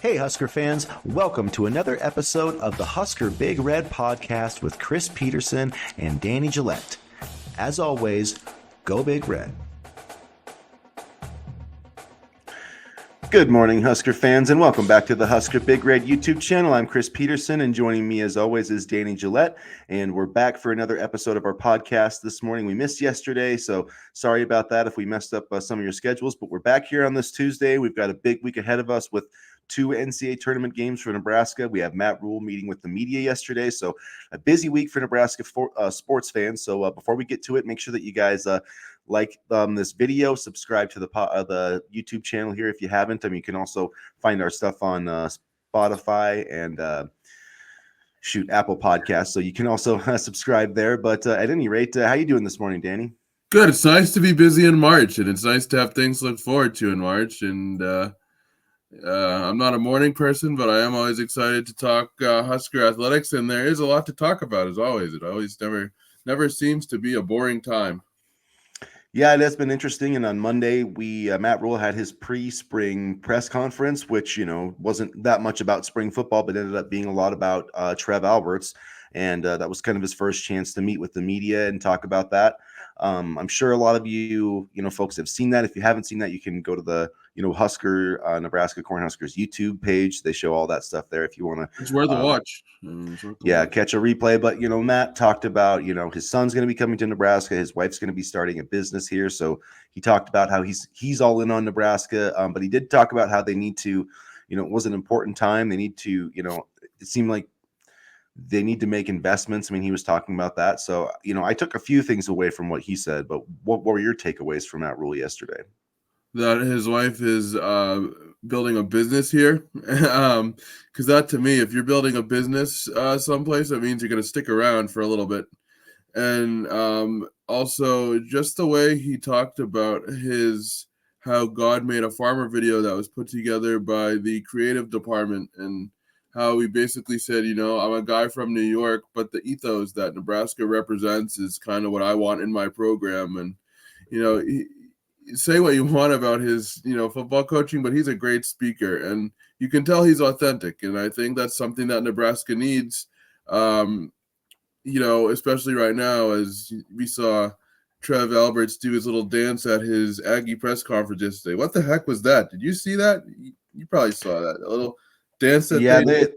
Hey, Husker fans, welcome to another episode of the Husker Big Red podcast with Chris Peterson and Danny Gillette. As always, go Big Red. Good morning, Husker fans, and welcome back to the Husker Big Red YouTube channel. I'm Chris Peterson, and joining me as always is Danny Gillette, and we're back for another episode of our podcast this morning. We missed yesterday, so sorry about that if we messed up some of your schedules, but we're back here on this Tuesday. We've got a big week ahead of us with 2 NCAA tournament games for Nebraska. We have Matt Rhule meeting with the media yesterday, so a busy week for Nebraska sports fans. So before we get to it, make sure that you guys like this video, subscribe to the YouTube channel here if you haven't. I mean, you can also find our stuff on Spotify and Apple Podcasts, so you can also subscribe there. But at any rate, how you doing this morning, Danny? Good. It's nice to be busy in March, and it's nice to have things to look forward to in March. And I'm not a morning person, but I am always excited to talk Husker athletics, and there is a lot to talk about as always. It always never seems to be a boring time. Yeah, it has been interesting. And on Monday, Matt Rhule had his pre-spring press conference, which, wasn't that much about spring football, but ended up being a lot about Trev Alberts. And that was kind of his first chance to meet with the media and talk about that. I'm sure a lot of you, folks have seen that. If you haven't seen that, you can go to the, Husker, Nebraska Cornhuskers YouTube page. They show all that stuff there if you want to. It's worth a watch. Catch a replay. But, Matt talked about, his son's going to be coming to Nebraska. His wife's going to be starting a business here. So he talked about how he's all in on Nebraska. But he did talk about how they need to, it was an important time. They need to, it seemed like they need to make investments. I mean, he was talking about that. So, I took a few things away from what he said, but what were your takeaways from Matt Rhule yesterday? That his wife is building a business here. Because that, to me, if you're building a business someplace, that means you're going to stick around for a little bit. And also just the way he talked about how God made a farmer video that was put together by the creative department, and how he basically said, I'm a guy from New York, but the ethos that Nebraska represents is kind of what I want in my program. And, say what you want about his, football coaching, but he's a great speaker, and you can tell he's authentic. And I think that's something that Nebraska needs, especially right now, as we saw Trev Alberts do his little dance at his Aggie press conference yesterday. What the heck was that? Did you see that? You probably saw that. A little dance that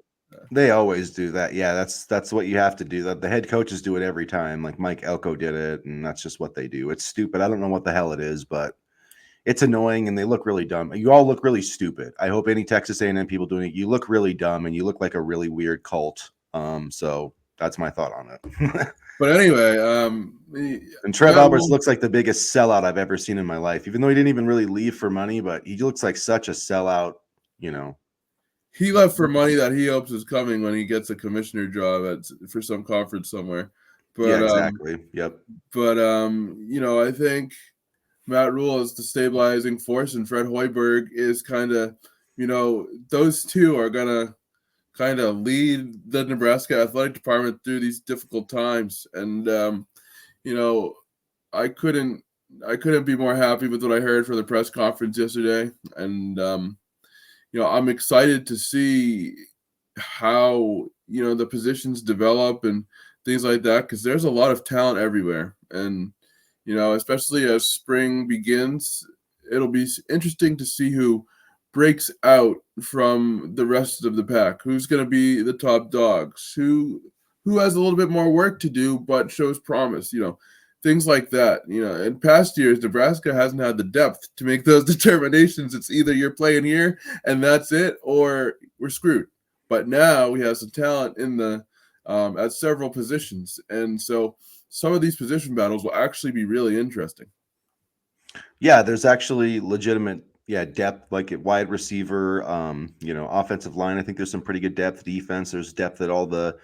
they always do that. Yeah, that's what you have to do. The head coaches do it every time. Like Mike Elko did it, and that's just what they do. It's stupid. I don't know what the hell it is, but it's annoying, and they look really dumb. You all look really stupid. I hope any Texas A&M people doing it, you look really dumb, and you look like a really weird cult. So that's my thought on it. But anyway, and Trev Alberts looks like the biggest sellout I've ever seen in my life, even though he didn't even really leave for money, but he looks like such a sellout, He left for money that he hopes is coming when he gets a commissioner job for some conference somewhere. But, yeah, exactly. Yep. But, I think Matt Rhule is the stabilizing force, and Fred Hoiberg is kind of, those two are going to kind of lead the Nebraska athletic department through these difficult times. And, I couldn't be more happy with what I heard for the press conference yesterday. And, I'm excited to see how, the positions develop and things like that, because there's a lot of talent everywhere. And, especially as spring begins, it'll be interesting to see who breaks out from the rest of the pack, who's going to be the top dogs, who has a little bit more work to do but shows promise, things like that. In past years, Nebraska hasn't had the depth to make those determinations. It's either you're playing here and that's it, or we're screwed. But now we have some talent in the at several positions, and so some of these position battles will actually be really interesting. Yeah, there's actually legitimate depth, like at wide receiver, offensive line. I think there's some pretty good depth. Defense, there's depth at all the,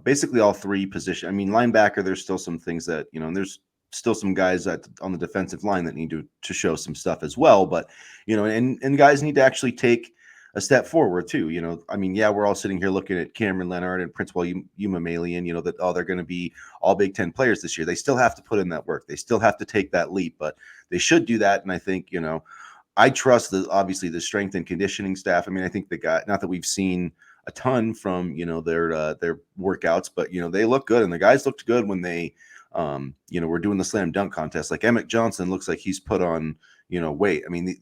basically all three positions. I mean, linebacker, there's still some things that, and there's still some guys on the defensive line that need to show some stuff as well. But, and guys need to actually take a step forward too. I mean, we're all sitting here looking at Cameron Leonard and Principal Yuma Malian, that, they're going to be all Big Ten players this year. They still have to put in that work. They still have to take that leap, but they should do that. And I think, I trust obviously the strength and conditioning staff. I mean, I think the guy, not that we've seen a ton from, their workouts, but, they look good, and the guys looked good when they, were doing the slam dunk contest. Like Emmett Johnson looks like he's put on, weight. I mean,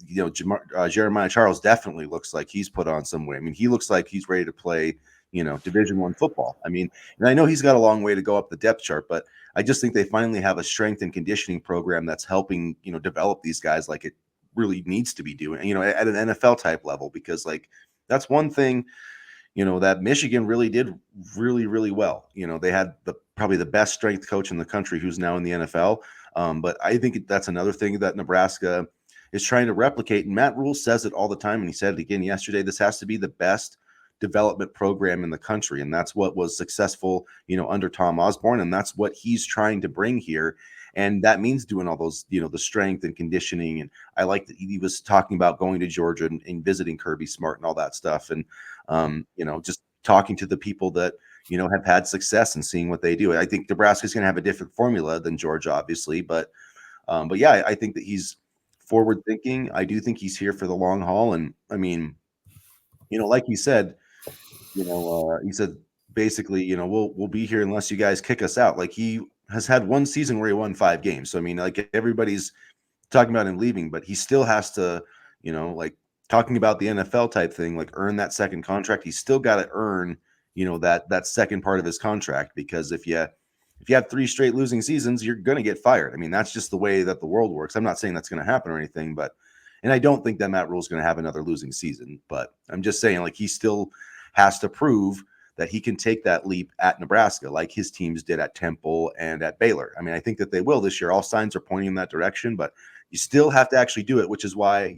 Jeremiah Charles definitely looks like he's put on some weight. I mean, he looks like he's ready to play, Division I football. I mean, and I know he's got a long way to go up the depth chart, but I just think they finally have a strength and conditioning program that's helping, develop these guys like it really needs to be doing, at an NFL type level, because like that's one thing, that Michigan really did really, really well. They had probably the best strength coach in the country who's now in the NFL. But I think that's another thing that Nebraska is trying to replicate. And Matt Rhule says it all the time, and he said it again yesterday. This has to be the best development program in the country, and that's what was successful, under Tom Osborne, and that's what he's trying to bring here. And that means doing all those, the strength and conditioning. And I like that he was talking about going to Georgia and visiting Kirby Smart and all that stuff. And, just talking to the people that, have had success and seeing what they do. I think Nebraska's going to have a different formula than Georgia, obviously. But yeah, I think that he's forward thinking. I do think he's here for the long haul. And I mean, like he said, he said basically, we'll be here unless you guys kick us out. Like he has had one season where he won 5 games. So I mean, like everybody's talking about him leaving, but he still has to, like talking about the NFL type thing, like earn that second contract. He's still got to earn, that second part of his contract, because if you have 3 straight losing seasons, you're going to get fired. I mean, that's just the way that the world works. I'm not saying that's going to happen or anything, but, and I don't think that Matt Rhule is going to have another losing season, but I'm just saying, like, he still has to prove that he can take that leap at Nebraska, like his teams did at Temple and at Baylor. I mean, I think that they will this year. All signs are pointing in that direction, but you still have to actually do it, which is why,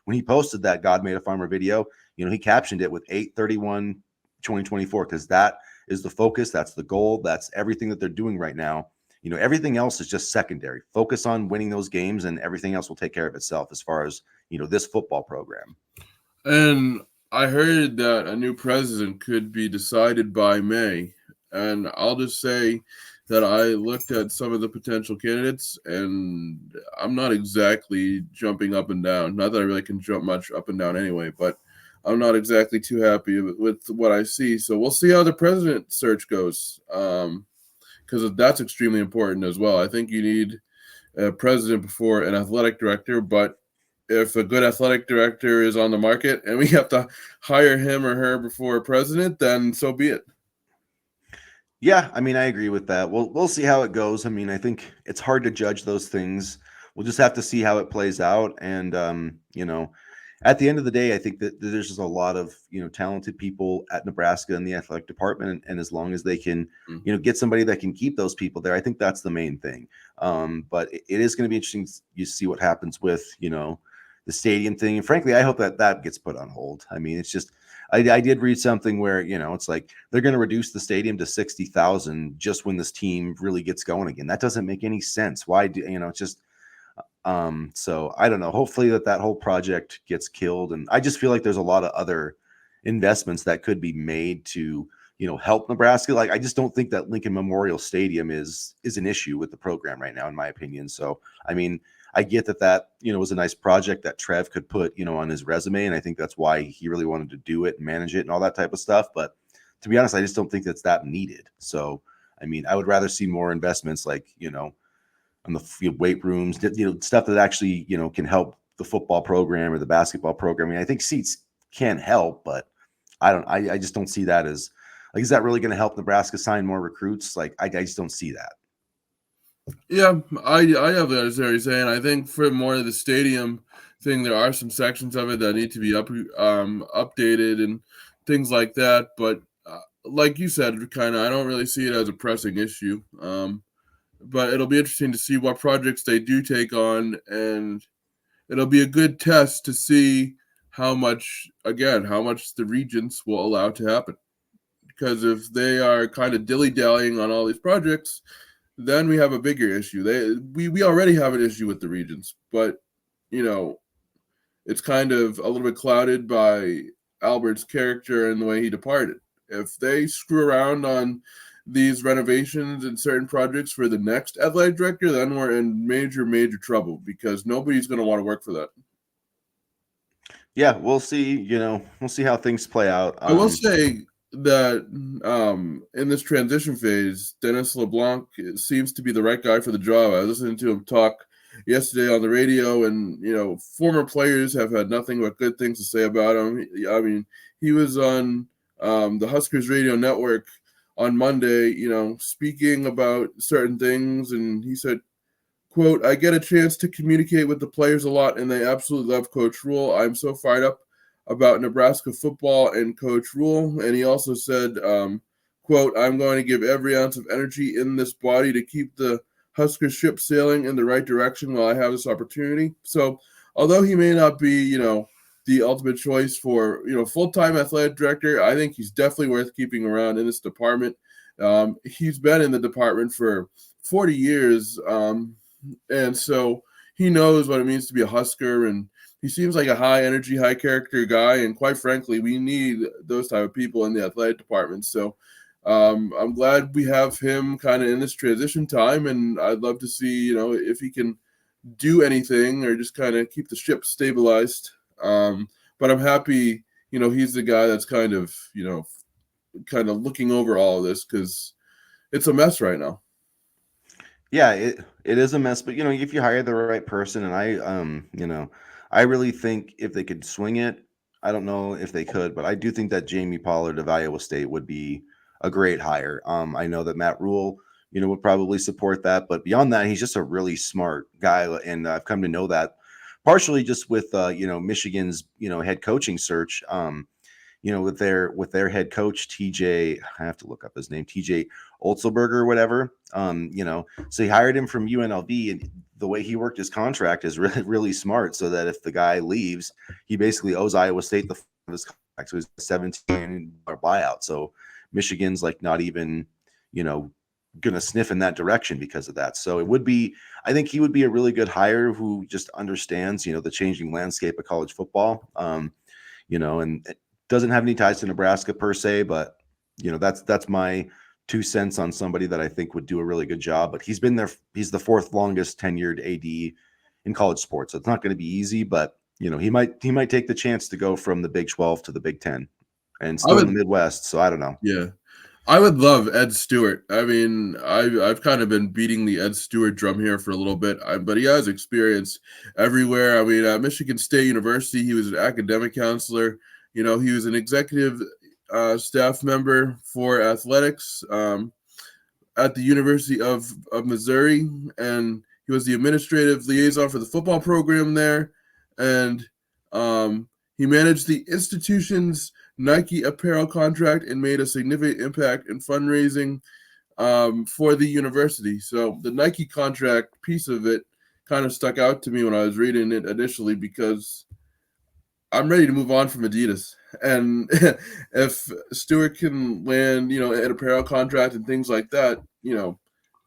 when he posted that God Made a Farmer video, he captioned it with 8/31/2024, because that is the focus. That's the goal. That's everything that they're doing right now. Everything else is just secondary. Focus on winning those games, and everything else will take care of itself as far as, this football program. And I heard that a new president could be decided by May. And I'll just say that I looked at some of the potential candidates, and I'm not exactly jumping up and down. Not that I really can jump much up and down anyway, but I'm not exactly too happy with what I see. So we'll see how the president search goes, because that's extremely important as well. I think you need a president before an athletic director, but if a good athletic director is on the market and we have to hire him or her before a president, then so be it. Yeah, I mean, I agree with that. We'll see how it goes. I mean, I think it's hard to judge those things. We'll just have to see how it plays out. And at the end of the day, I think that there's just a lot of talented people at Nebraska in the athletic department, and as long as they can get somebody that can keep those people there, I think that's the main thing. But it is going to be interesting to see what happens with the stadium thing. And frankly, I hope that gets put on hold. I mean, it's just I did read something where it's like they're going to reduce the stadium to 60,000 just when this team really gets going again. That doesn't make any sense. Why do it's just so I don't know. Hopefully that whole project gets killed, and I just feel like there's a lot of other investments that could be made to help Nebraska. Like, I just don't think that Lincoln Memorial Stadium is an issue with the program right now, in my opinion. So I mean, I get that was a nice project that Trev could put on his resume, and I think that's why he really wanted to do it and manage it and all that type of stuff. But to be honest, I just don't think that's that needed. So I mean, I would rather see more investments, like on the field, weight rooms, stuff that actually can help the football program or the basketball program. I mean, I think seats can help, but I just don't see that as, like, is that really going to help Nebraska sign more recruits? Like, I just don't see that. Yeah, I have that as you're saying. I think for more of the stadium thing, there are some sections of it that need to be updated and things like that. But like you said, kind of, I don't really see it as a pressing issue. But it'll be interesting to see what projects they do take on, and it'll be a good test to see how much the regents will allow to happen. Because if they are kind of dilly-dallying on all these projects, then we have a bigger issue. We already have an issue with the regents, but it's kind of a little bit clouded by Albert's character and the way he departed. If they screw around on these renovations and certain projects for the next athletic director, then we're in major, major trouble, because nobody's going to want to work for that. Yeah, we'll see. We'll see how things play out. I will say that in this transition phase, Dennis LeBlanc seems to be the right guy for the job. I was listening to him talk yesterday on the radio, and former players have had nothing but good things to say about him. I mean, he was on the Huskers radio network on Monday, speaking about certain things, and he said, quote, "I get a chance to communicate with the players a lot, and they absolutely love Coach Rhule. I'm so fired up about Nebraska football and Coach Rhule." And he also said, quote, "I'm going to give every ounce of energy in this body to keep the Husker ship sailing in the right direction while I have this opportunity." So although he may not be, the ultimate choice for, full-time athletic director, I think he's definitely worth keeping around in this department. He's been in the department for 40 years. And so he knows what it means to be a Husker, and he seems like a high energy, high character guy. And quite frankly, we need those type of people in the athletic department. So I'm glad we have him kind of in this transition time, and I'd love to see, if he can do anything or just kind of keep the ship stabilized. But I'm happy, he's the guy that's kind of looking over all of this, because it's a mess right now. Yeah, it is a mess, but if you hire the right person, and I really think if they could swing it, I don't know if they could, but I do think that Jamie Pollard of Iowa State would be a great hire. I know that Matt Rhule, would probably support that, but beyond that, he's just a really smart guy, and I've come to know that partially just with Michigan's head coaching search. With their head coach TJ, I have to look up his name, TJ Otzelberger or whatever. So he hired him from UNLV, and the way he worked his contract is really, really smart. So that if the guy leaves, he basically owes Iowa State the of his contract. So he's a $17 million buyout. So Michigan's like not even, gonna sniff in that direction because of that. So I think he would be a really good hire who just understands, the changing landscape of college football. And doesn't have any ties to Nebraska per se, but that's my 2 cents on somebody that I think would do a really good job. But he's been there; he's the fourth longest tenured AD in college sports, so it's not going to be easy. But he might take the chance to go from the Big 12 to the Big 10, and still in the Midwest. So I don't know. Yeah. I would love Ed Stewart. I mean, I've kind of been beating the Ed Stewart drum here for a little bit, but he has experience everywhere. I mean, at Michigan State University, he was an academic counselor. He was an executive staff member for athletics at the University of Missouri, and he was the administrative liaison for the football program there. And he managed the institution's Nike apparel contract and made a significant impact in fundraising for the university. So the Nike contract piece of it kind of stuck out to me when I was reading it initially, because I'm ready to move on from Adidas. And if Stewart can land, an apparel contract and things like that,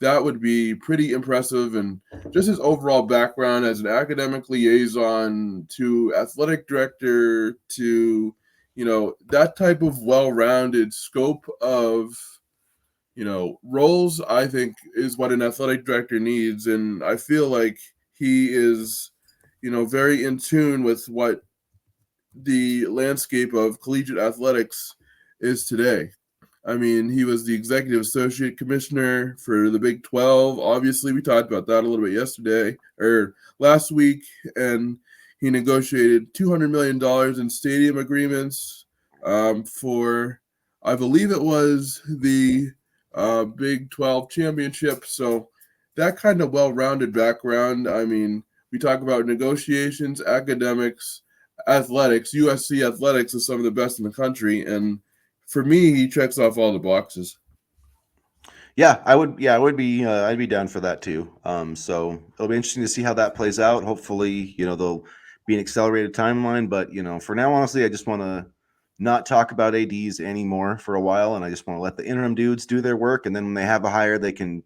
that would be pretty impressive. And just his overall background as an academic liaison to athletic director to, that type of well-rounded scope of, roles, I think is what an athletic director needs. And I feel like he is, very in tune with what the landscape of collegiate athletics is today. I mean, he was the executive associate commissioner for the Big 12. Obviously, we talked about that a little bit yesterday or last week, and he negotiated $200 million in stadium agreements for, I believe it was the Big 12 championship. So that kind of well-rounded background. I mean, we talk about negotiations, academics, athletics. USC athletics is some of the best in the country, and for me, he checks off all the boxes. Yeah, I would. Yeah, I would be. I'd be down for that too. So it'll be interesting to see how that plays out. Hopefully, there'll be an accelerated timeline. But for now, honestly, I just want to not talk about ads anymore for a while, and I just want to let the interim dudes do their work, and then when they have a hire, they can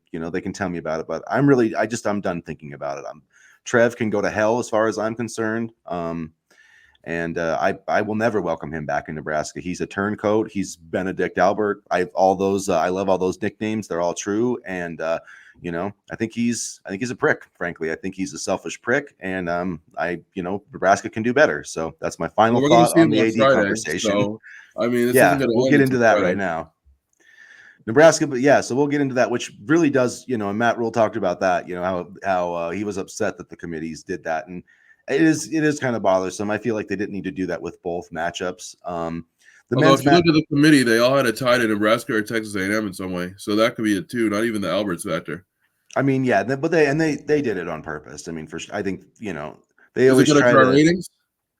tell me about it. But I'm done thinking about it. Trev can go to hell as far as I'm concerned. And I will never welcome him back in Nebraska. He's a turncoat. He's Benedict Albert. I love all those nicknames. They're all true. And I think he's a prick, frankly. I think he's a selfish prick, and Nebraska can do better. So that's my Well, final we're going to thought see on him the on AD Friday. conversation. So, I mean, this isn't Yeah, going to we'll end get into until that Friday. right now. Nebraska, but yeah, so we'll get into that, which really does, and Matt Rhule talked about that, how he was upset that the committees did that, and it is kind of bothersome. I feel like they didn't need to do that with both matchups. The Although, men's if you look at the committee, they all had a tie to Nebraska or Texas A&M in some way, so that could be it too. Not even the Alberts factor. I mean, yeah, but they did it on purpose. I mean, I think they Is it always going to try draw to. ratings?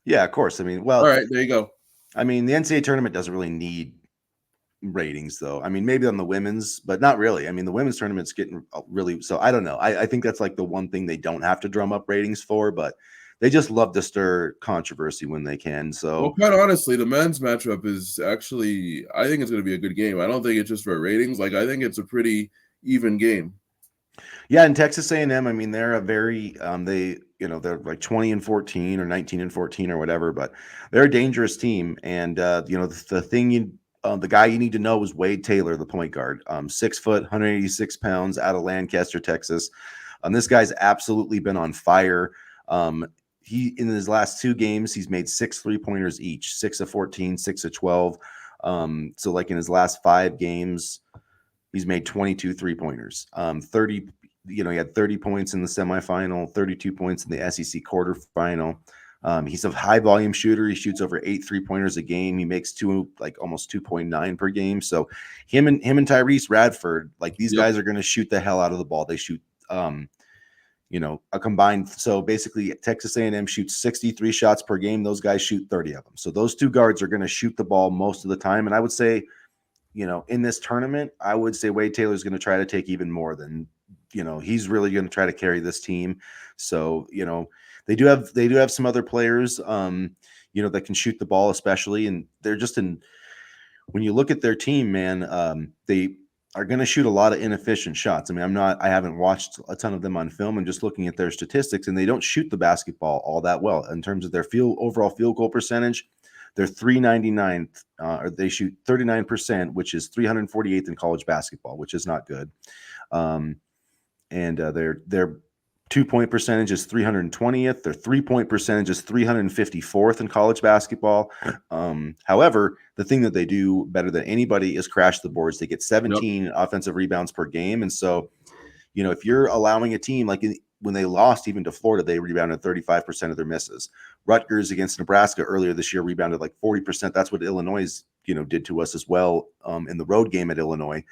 Yeah, of course. I mean, All well, right, there you go. I mean, the NCAA tournament doesn't really need ratings, though. I mean, maybe on the women's, but not really. I mean, the women's tournament's getting really. So I don't know. I think that's like the one thing they don't have to drum up ratings for, but they just love to stir controversy when they can. So, Well, quite honestly, the men's matchup is actually, I think it's going to be a good game. I don't think it's just for ratings. Like, I think it's a pretty even game. yeah, and Texas A&M, I mean, they're a very they're like 20-14 or 19-14 or whatever, but they're a dangerous team. And the guy you need to know is Wade Taylor, the point guard, 6 foot, 186 pounds, out of Lancaster, Texas. This guy's absolutely been on fire. He in his last 2 games, he's made 6 3-pointers each, 6 of 14, 6 of 12. So like in his last 5 games, he's made 22 3-pointers. 30, he had 30 points in the semifinal, 32 points in the SEC quarterfinal. He's a high volume shooter. He shoots over 8 3-pointers a game. He makes almost 2.9 per game. So him and Tyrese Radford, like these guys are going to shoot the hell out of the ball. They shoot, a combined. So basically, Texas A&M shoots 63 shots per game. Those guys shoot 30 of them. So those 2 guards are going to shoot the ball most of the time. And I would say, in this tournament, I would say Wade Taylor is going to try to take even more than, he's really going to try to carry this team. So, they do have some other players, that can shoot the ball, especially, and they're just when you look at their team, man, they are going to shoot a lot of inefficient shots. I mean, I haven't watched a ton of them on film, and just looking at their statistics, and they don't shoot the basketball all that well in terms of their overall field goal percentage. They're 399th, or they shoot 39%, which is 348th in college basketball, which is not good. And their 2-point percentage is 320th. Their 3-point percentage is 354th in college basketball. However, the thing that they do better than anybody is crash the boards. They get 17 offensive rebounds per game. And so, if you're allowing a team like when they lost even to Florida, they rebounded 35% of their misses. Rutgers against Nebraska earlier this year rebounded like 40%. That's what Illinois, did to us as well in the road game at Illinois.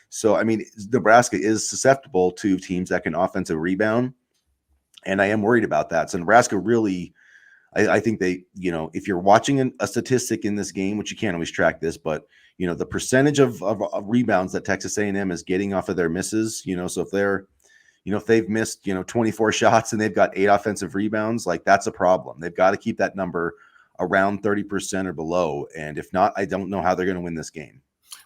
So, I mean, Nebraska is susceptible to teams that can offensive rebound, and I am worried about that. So Nebraska really, I think they, if you're watching a statistic in this game, which you can't always track this, but the percentage of rebounds that Texas A&M is getting off of their misses, so if they're, if they've missed, 24 shots and they've got 8 offensive rebounds, like that's a problem. They've got to keep that number around 30% or below. And if not, I don't know how they're going to win this game.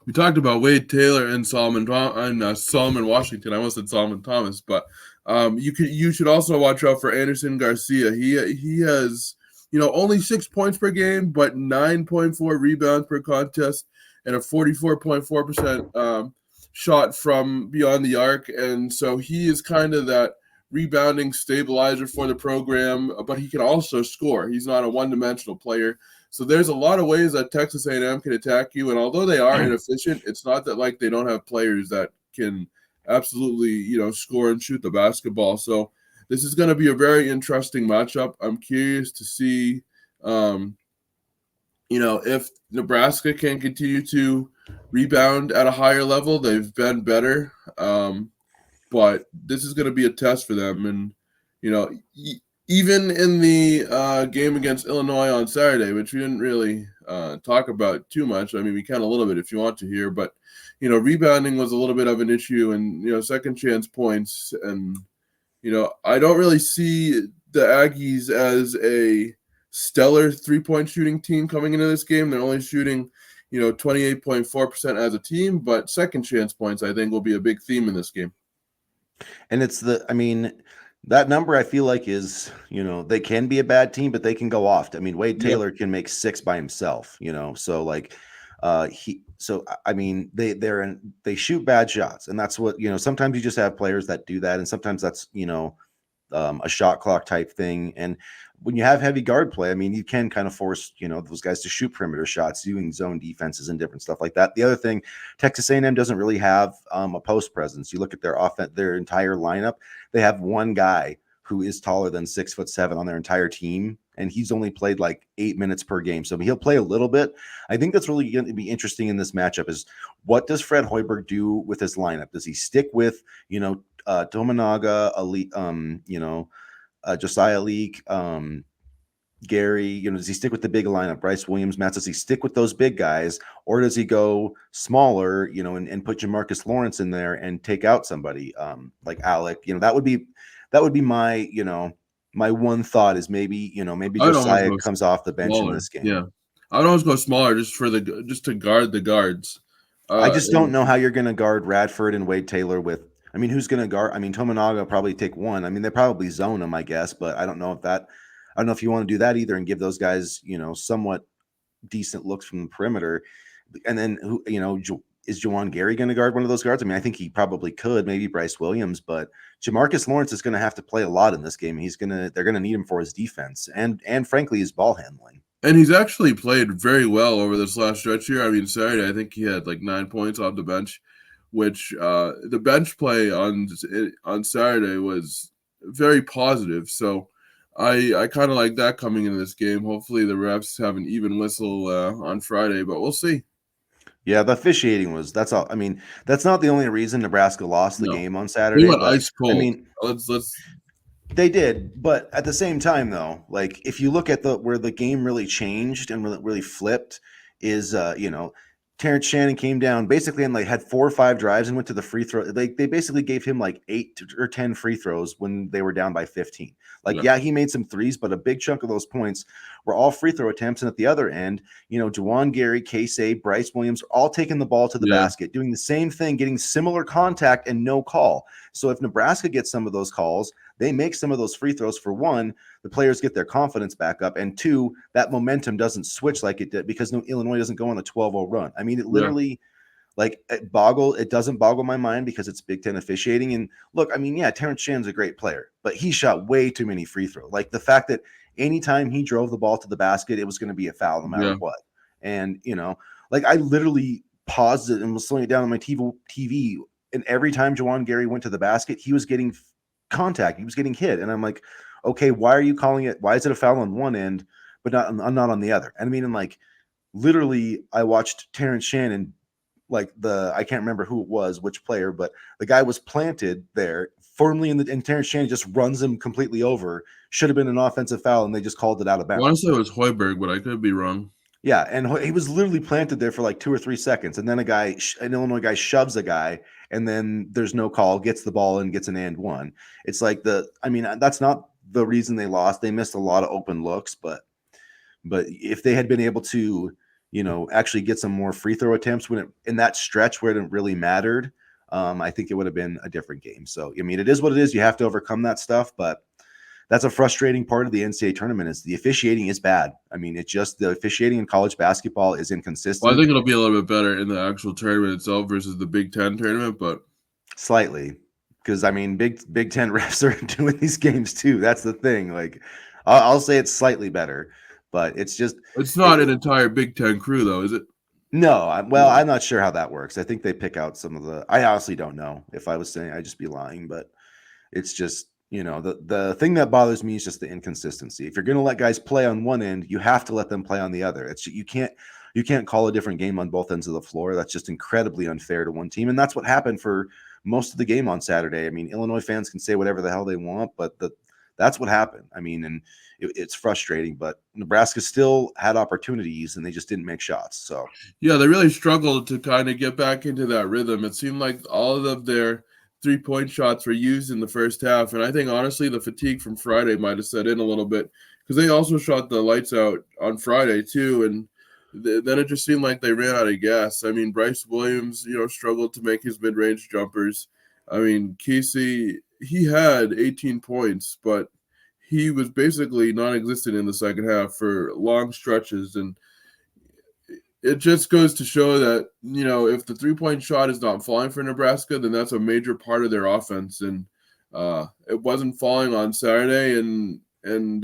We talked about Wade Taylor and Solomon Washington. I almost said Solomon Thomas, but you should also watch out for Anderson Garcia. He has only 6 points per game, but 9.4 rebounds per contest and a 44.4% shot from beyond the arc, and so he is kind of that rebounding stabilizer for the program. But he can also score. He's not a one-dimensional player. So there's a lot of ways that Texas A&M can attack you, and although they are inefficient, it's not that like they don't have players that can absolutely score and shoot the basketball. So this is going to be a very interesting matchup. I'm curious to see if Nebraska can continue to rebound at a higher level. They've been better, but this is going to be a test for them. And even in the game against Illinois on Saturday, which we didn't really talk about too much. I mean, we can a little bit if you want to hear, but rebounding was a little bit of an issue, and second chance points, and I don't really see the Aggies as a stellar 3-point shooting team coming into this game. They're only shooting 28.4% as a team, but second chance points I think will be a big theme in this game. And that number I feel like is, they can be a bad team, but they can go off. I mean, Wade Taylor can make 6 by himself, so like I mean, they shoot bad shots, and that's what, sometimes you just have players that do that, and sometimes that's, a shot clock type thing. And when you have heavy guard play, I mean, you can kind of force, those guys to shoot perimeter shots, doing zone defenses and different stuff like that. The other thing, Texas A&M doesn't really have a post presence. You look at their entire lineup, they have one guy who is taller than 6'7" on their entire team, and he's only played like 8 minutes per game. So he'll play a little bit. I think that's really going to be interesting in this matchup is what does Fred Hoiberg do with his lineup? Does he stick with, Tominaga, Josiah Leak, Gary, does he stick with the big lineup? Bryce Williams, Matt, does he stick with those big guys, or does he go smaller, and put Jamarcus Lawrence in there and take out somebody like Alec? That would be my, my one thought is maybe Josiah comes off the bench in this game. Yeah, I would always go smaller just to guard the guards. I just don't know how you're going to guard Radford and Wade Taylor with. I mean, who's going to guard? I mean, Tominaga will probably take one. I mean, they probably zone him, I guess, but I don't know if you want to do that either and give those guys, somewhat decent looks from the perimeter. And then who, is Juwan Gary going to guard one of those guards? I mean, I think he probably could, maybe Bryce Williams, but Jamarcus Lawrence is going to have to play a lot in this game. They're going to need him for his defense and frankly, his ball handling. And he's actually played very well over this last stretch here. I mean, Saturday, I think he had like 9 points off the bench, which the bench play on Saturday was very positive. So I kind of like that coming into this game. Hopefully the refs have an even whistle on Friday, but we'll see. Yeah, the officiating that's all. I mean, that's not the only reason Nebraska lost the game on Saturday. They went ice cold. I mean, they did, but at the same time, though, like if you look at where the game really changed and really flipped is, Terrence Shannon came down basically and had 4 or 5 drives and went to the free throw. They basically gave him like 8 or 10 free throws when they were down by 15. He made some threes, but a big chunk of those points were all free throw attempts. And at the other end, Juwan Gary, Casey, Bryce Williams are all taking the ball to the basket, doing the same thing, getting similar contact and no call. So if Nebraska gets some of those calls, they make some of those free throws. For one, the players get their confidence back up, and two, that momentum doesn't switch like it did because Illinois doesn't go on a 12-0 run. I mean, it literally, it doesn't boggle my mind because it's Big Ten officiating. And look, I mean, yeah, Terrence Shannon's a great player, but he shot way too many free throws. Like the fact that anytime he drove the ball to the basket, it was going to be a foul no matter what. And, I literally paused it and was slowing it down on my TV, and every time Juwan Gary went to the basket, he was getting contact. He was getting hit. And I'm like, okay, why are you calling it? Why is it a foul on one end, but not on the other? And I mean, and literally I watched Terrence Shannon, I can't remember who it was, which player, but the guy was planted there firmly and Terrence Shannon just runs him completely over. Should have been an offensive foul, and they just called it out of bounds. Honestly, it was Hoiberg, but I could be wrong. Yeah, and he was literally planted there for 2 or 3 seconds, and then an Illinois guy shoves a guy, and then there's no call, gets the ball and gets an and one. It's that's not the reason they lost. They missed a lot of open looks, but if they had been able to, actually get some more free throw attempts in that stretch where it really mattered, I think it would have been a different game. So, I mean, it is what it is. You have to overcome that stuff, but that's a frustrating part of the NCAA tournament is the officiating is bad. I mean, it's just the officiating in college basketball is inconsistent. Well, I think it'll be a little bit better in the actual tournament itself versus the Big Ten tournament, but slightly, because I mean, Big Ten refs are doing these games too. That's the thing. I'll say it's slightly better, but it's not an entire Big Ten crew though, is it? No, I'm not sure how that works. I think they pick out some of the. I honestly don't know. If I was saying, I'd just be lying, but it's just. The thing that bothers me is just the inconsistency. If you're going to let guys play on one end, you have to let them play on the other. You can't call a different game on both ends of the floor. That's just incredibly unfair to one team. And that's what happened for most of the game on Saturday. I mean, Illinois fans can say whatever the hell they want, but that's what happened. I mean, and it's frustrating, but Nebraska still had opportunities and they just didn't make shots. So yeah, they really struggled to kind of get back into that rhythm. It seemed like all of their 3-point shots were used in the first half. And I think, honestly, the fatigue from Friday might have set in a little bit because they also shot the lights out on Friday too. And then it just seemed like they ran out of gas. I mean, Bryce Williams, struggled to make his mid-range jumpers. I mean, Casey, he had 18 points, but he was basically non-existent in the second half for long stretches. And it just goes to show that, if the 3-point shot is not falling for Nebraska, then that's a major part of their offense. And it wasn't falling on Saturday, and I'm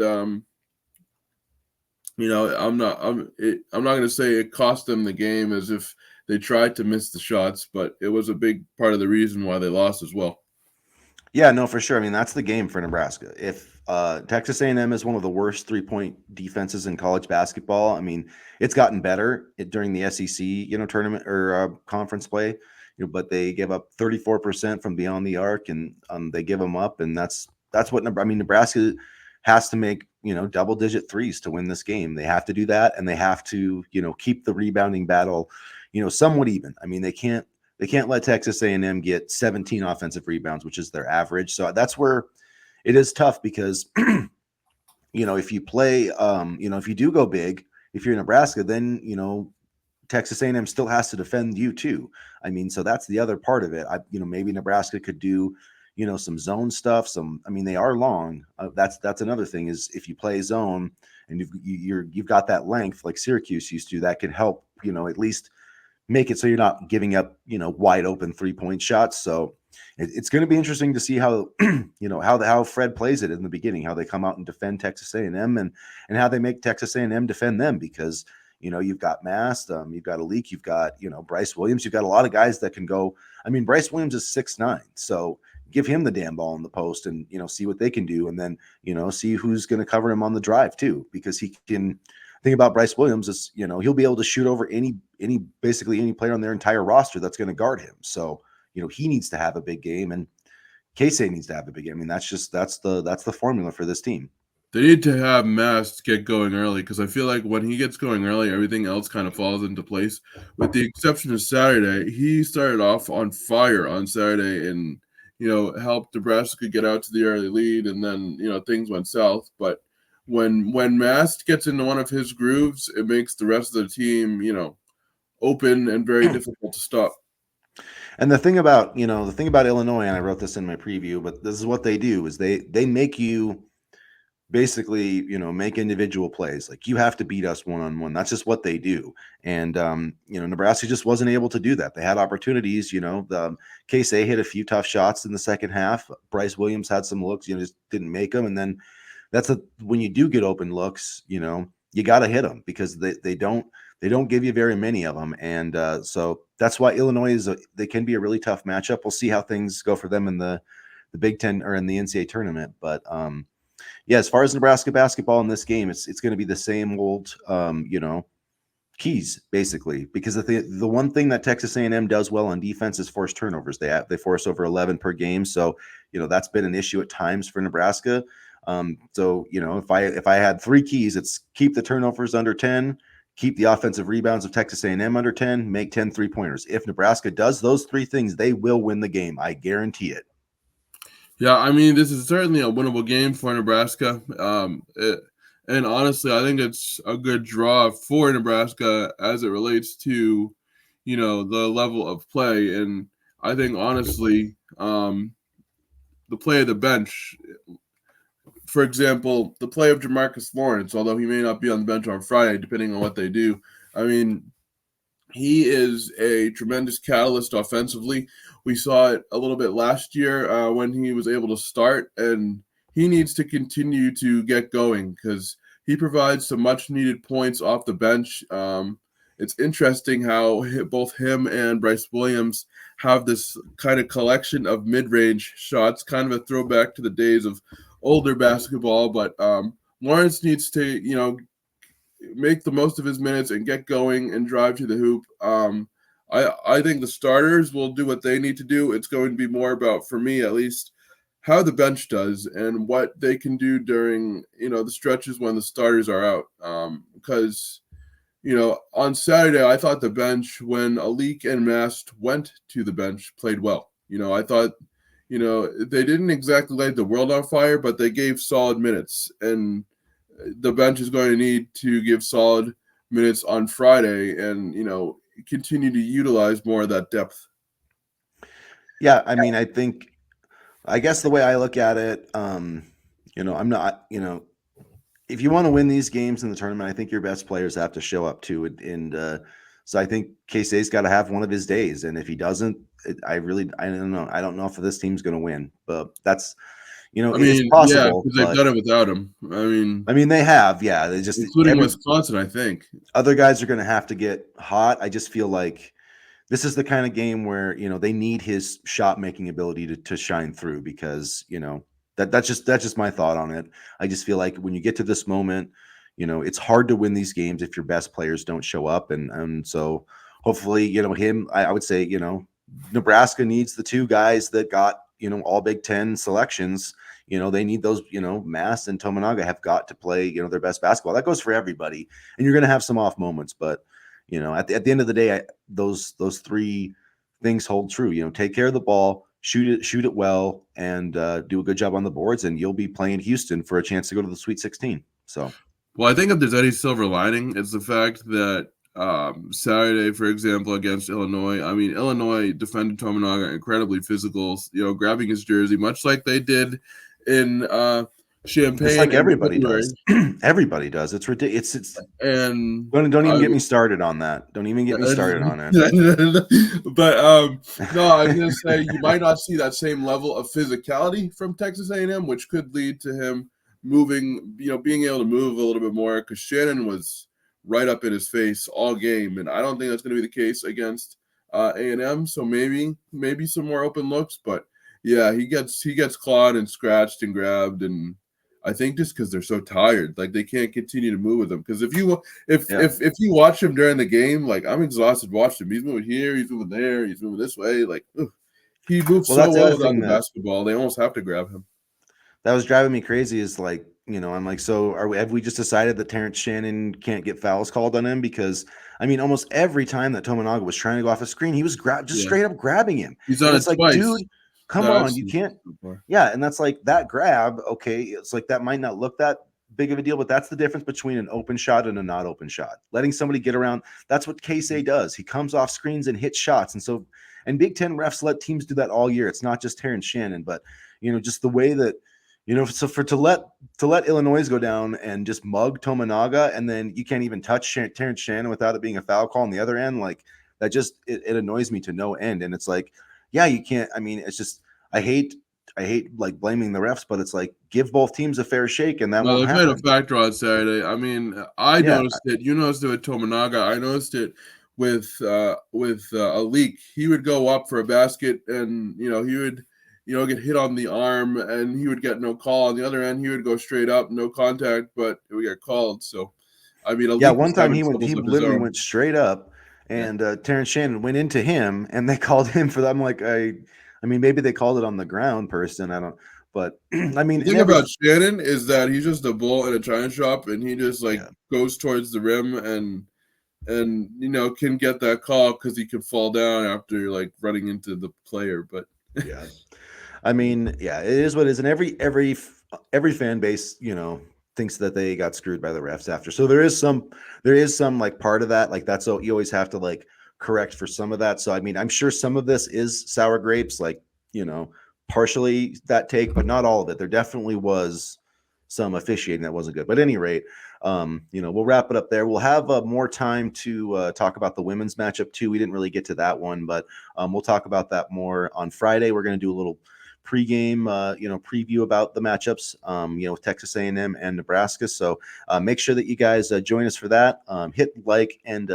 not going to say it cost them the game as if they tried to miss the shots, but it was a big part of the reason why they lost as well. Yeah, no, for sure. I mean, that's the game for Nebraska. If Texas A&M is one of the worst 3-point defenses in college basketball, I mean, it's gotten better during the SEC, tournament or conference play, but they give up 34% from beyond the arc, and they give them up, and that's what Nebraska has to make, double-digit threes to win this game. They have to do that, and they have to, keep the rebounding battle, somewhat even. I mean, they can't let Texas A&M get 17 offensive rebounds, which is their average. So that's where it is tough because, if you play, if you do go big, if you're Nebraska, then, Texas A&M still has to defend you too. I mean, so that's the other part of it. Maybe Nebraska could do, some zone stuff. They are long. That's another thing is if you play zone and you've got that length like Syracuse used to, that could help, at least make it so you're not giving up, wide open 3-point shots. So it's going to be interesting to see how, how Fred plays it in the beginning, how they come out and defend Texas A&M and how they make Texas A&M defend them because, you've got Mast, you've got Alik, you've got, Bryce Williams, you've got a lot of guys that can go. I mean, Bryce Williams is 6'9", so give him the damn ball in the post and, see what they can do. And then, see who's going to cover him on the drive too, because he can. Thing about Bryce Williams is, he'll be able to shoot over basically any player on their entire roster that's going to guard him. So, he needs to have a big game, and Casey needs to have a big game. I mean, that's the formula for this team. They need to have Mast get going early because I feel like when he gets going early, everything else kind of falls into place. With the exception of Saturday, he started off on fire on Saturday and, helped Nebraska get out to the early lead, and then, things went south. But when Mast gets into one of his grooves, it makes the rest of the team, open and very difficult to stop. And the thing about Illinois, and I wrote this in my preview, but this is what they do is they make you basically, make individual plays. Like you have to beat us one-on-one. That's just what they do. And, Nebraska just wasn't able to do that. They had opportunities, the Casey hit a few tough shots in the second half. Bryce Williams had some looks, just didn't make them. And then when you do get open looks, you got to hit them because they don't give you very many of them. And so that's why Illinois they can be a really tough matchup. We'll see how things go for them in the Big Ten or in the NCAA tournament. But yeah, as far as Nebraska basketball in this game, it's going to be the same old, keys basically, because the one thing that Texas A&M does well on defense is force turnovers. They force over 11 per game. So, that's been an issue at times for Nebraska. So, if I had 3 keys, it's keep the turnovers under 10, keep the offensive rebounds of Texas A&M under 10, make 10 3-pointers. If Nebraska does those 3 things, they will win the game. I guarantee it. Yeah, I mean, this is certainly a winnable game for Nebraska. And honestly, I think it's a good draw for Nebraska as it relates to, the level of play. And I think, honestly, the play of the bench, for example, the play of Jamarcus Lawrence, although he may not be on the bench on Friday, depending on what they do, I mean, he is a tremendous catalyst offensively. We saw it a little bit last year when he was able to start, and he needs to continue to get going because he provides some much-needed points off the bench. It's interesting how both him and Bryce Williams have this kind of collection of mid-range shots, kind of a throwback to the days of older basketball, but Lawrence needs to, make the most of his minutes and get going and drive to the hoop. I think the starters will do what they need to do. It's going to be more about, for me at least, how the bench does and what they can do during, the stretches when the starters are out. Because, on Saturday, I thought the bench, when Alik and Mast went to the bench, played well. I thought, they didn't exactly light the world on fire, but they gave solid minutes. And the bench is going to need to give solid minutes on Friday and, continue to utilize more of that depth. Yeah, I mean, I guess the way I look at it, I'm not, if you want to win these games in the tournament, I think your best players have to show up too. And So I think Casey's got to have one of his days, and if he doesn't, I don't know. I don't know if this team's going to win, but that's I it's mean, yeah, possible. because they've But done it without him. I mean, they have, yeah. They just including Wisconsin, I think. other guys are going to have to get hot. I just feel like this is the kind of game where they need his shot making ability to shine through, because that's just my thought on it. I just feel like when you get to this moment, it's hard to win these games if your best players don't show up, and so hopefully I would say Nebraska needs the two guys that got all Big Ten selections. They need those. Mass and Tominaga have got to play their best basketball. That goes for everybody, and you're going to have some off moments, but at the end of the day, those three things hold true. Take care of the ball, shoot it well, and do a good job on the boards, and you'll be playing Houston for a chance to go to the Sweet 16. So, well, I think if there's any silver lining, it's the fact that Saturday, for example, against Illinois, I mean, Illinois defended Tominaga incredibly physical, grabbing his jersey, much like they did in Champaign. It's like everybody does. Everybody does. It's ridiculous. And don't even get me started on that. Don't even get me started on it. But no, I was gonna say you might not see that same level of physicality from Texas A&M, which could lead to him moving, being able to move a little bit more, because Shannon was right up in his face all game, and I don't think that's going to be the case against A&M. So maybe some more open looks, but yeah, he gets clawed and scratched and grabbed, and I think just because they're so tired, like they can't continue to move with him. Because if you watch him during the game, like I'm exhausted watching him. He's moving here, he's moving there, he's moving this way. Like he moves so well without the basketball. They almost have to grab him. That was driving me crazy. Is like, I'm like, so have we just decided that Terrence Shannon can't get fouls called on him? Because I mean, almost every time that Tominaga was trying to go off a screen, he was straight up grabbing him. He's on it twice. Dude, come on, you can't. Yeah, and that's like that grab. Okay, it's like that might not look that big of a deal, but that's the difference between an open shot and a not open shot. Letting somebody get around. That's what Casey does. He comes off screens and hits shots, and Big Ten refs let teams do that all year. It's not just Terrence Shannon, but just the way that. So to let Illinois go down and just mug Tominaga, and then you can't even touch Terrence Shannon without it being a foul call on the other end, like that just it annoys me to no end. And it's like, yeah, you can't. I mean, it's just I hate like blaming the refs, but it's like give both teams a fair shake, and that won't happen. They played a factor on Saturday. I mean, I noticed it. You noticed it with Tominaga. I noticed it with a leak. He would go up for a basket, and he would. Get hit on the arm, and he would get no call. On the other end, he would go straight up, no contact, but it would get called. So, I mean, one time he literally went straight up, and Terrence Shannon went into him, and they called him for that. I'm like, I mean, maybe they called it on the ground person. I don't, but I mean, the thing about Shannon is that he's just a bull in a china shop, and he just goes towards the rim and can get that call because he could fall down after running into the player, but yeah. I mean, yeah, it is what it is, and every fan base, thinks that they got screwed by the refs after. So there is some like part of that, like that's you always have to like correct for some of that. So I mean, I'm sure some of this is sour grapes, like partially that take, but not all of it. There definitely was some officiating that wasn't good. But at any rate, we'll wrap it up there. We'll have more time to talk about the women's matchup too. We didn't really get to that one, but we'll talk about that more on Friday. We're going to do a little pregame, preview about the matchups, with Texas A&M and Nebraska. So make sure that you guys join us for that. Hit like and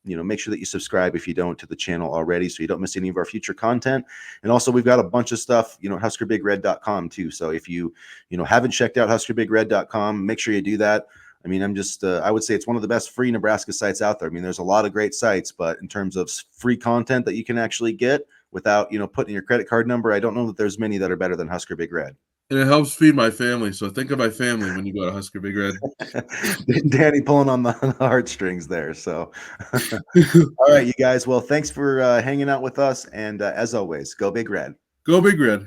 make sure that you subscribe if you don't to the channel already, so you don't miss any of our future content. And also, we've got a bunch of stuff, at HuskerBigRed.com too. So if you haven't checked out HuskerBigRed.com, make sure you do that. I mean, I'm just, I would say it's one of the best free Nebraska sites out there. I mean, there's a lot of great sites, but in terms of free content that you can actually get without, putting your credit card number, I don't know that there's many that are better than Husker Big Red. And it helps feed my family. So think of my family when you go to Husker Big Red. Danny pulling on the heartstrings there. So, all right, you guys. Well, thanks for hanging out with us. And as always, go Big Red. Go Big Red.